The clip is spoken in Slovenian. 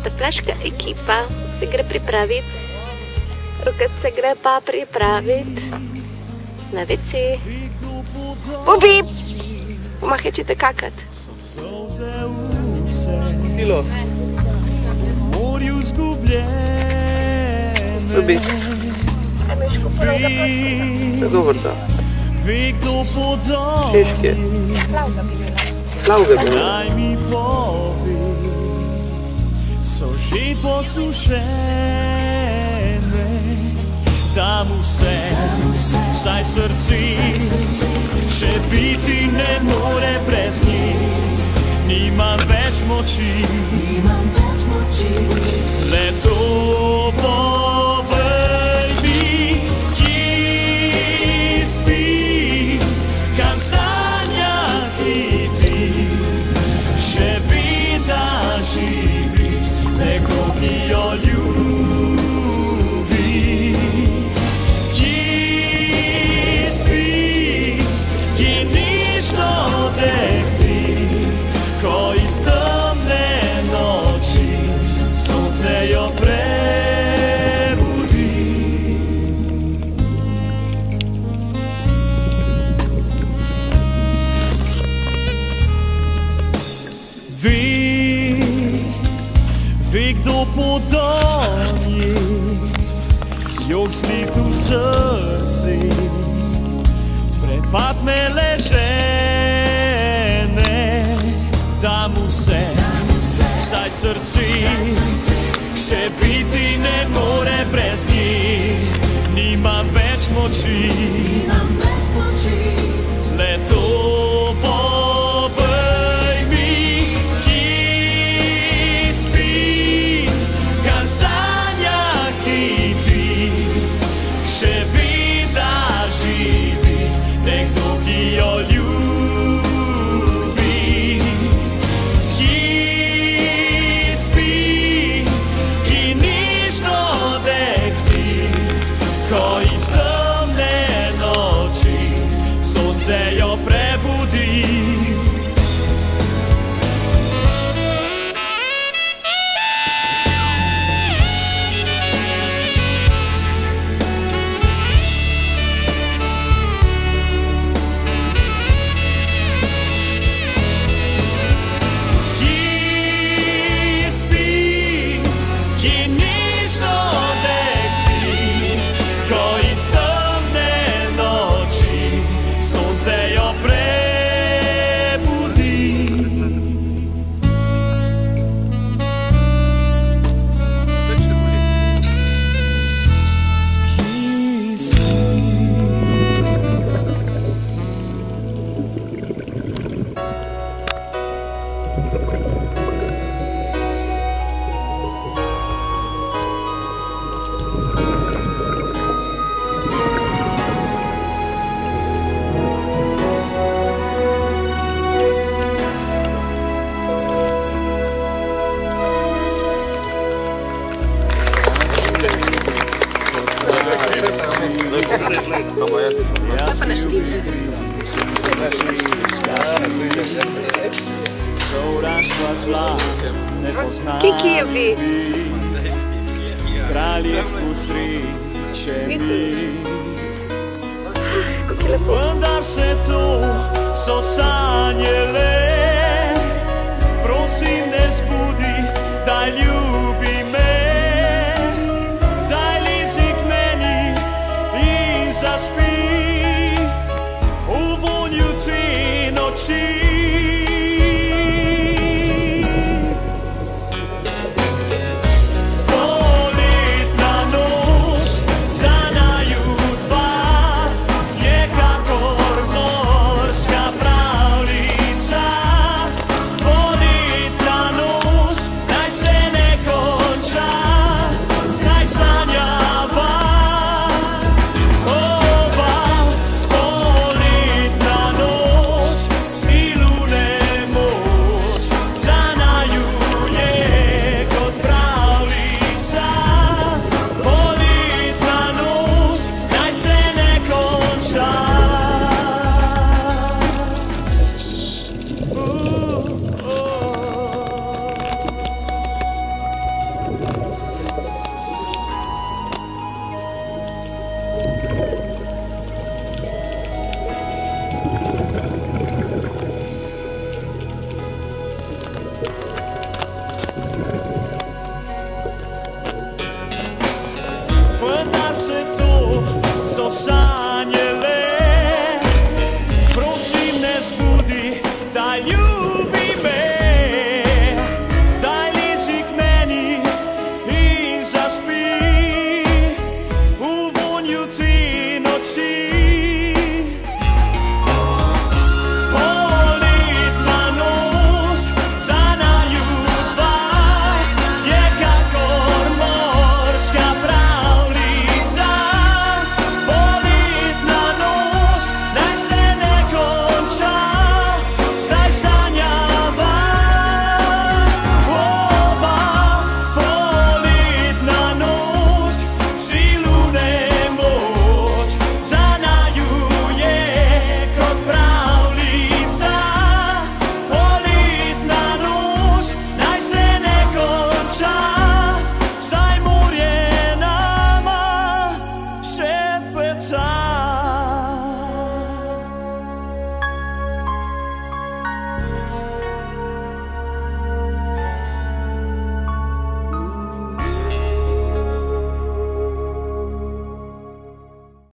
Trflaška ekipa se gre pripraviti, Roket se gre pa pripraviti na WC. Bubi, pomahaj, če te kakat. Kilo. Bubi. Miško, pologa prosto. Je dober ta. Češke. Plavga bi bila. Plavga bi bila. So že posušene, tam vse, saj srci še biti ne more brez njih. Nimam več moči, le to povej mi, kje spi, kam sanjah iti, še vida živi. Nekdo, ki jo ljubi, ki spi, ki nižno dehti, ko iz temne noči sonce jo prebudi. Ve, kdo podanje, jog slit v srci, prepad me le žene, dam vse, saj srci še biti ne more brez njih. Nimam več moči, le to povej mi, še vida živi, nekdo, ki jo ljubi, ki spi, ki nižno dehti, ko iz temne noči sonce jo prebudi. Pa naštim. Kiki je bi. Kraljestvu sreče mi. Kako je lepo. Vendar se to so sanje le. Prosim, ne zbudi, daj ljubi me. Daj lizi k meni in zaspi. V vonju te noči. Pravljica Quando se tu so sangue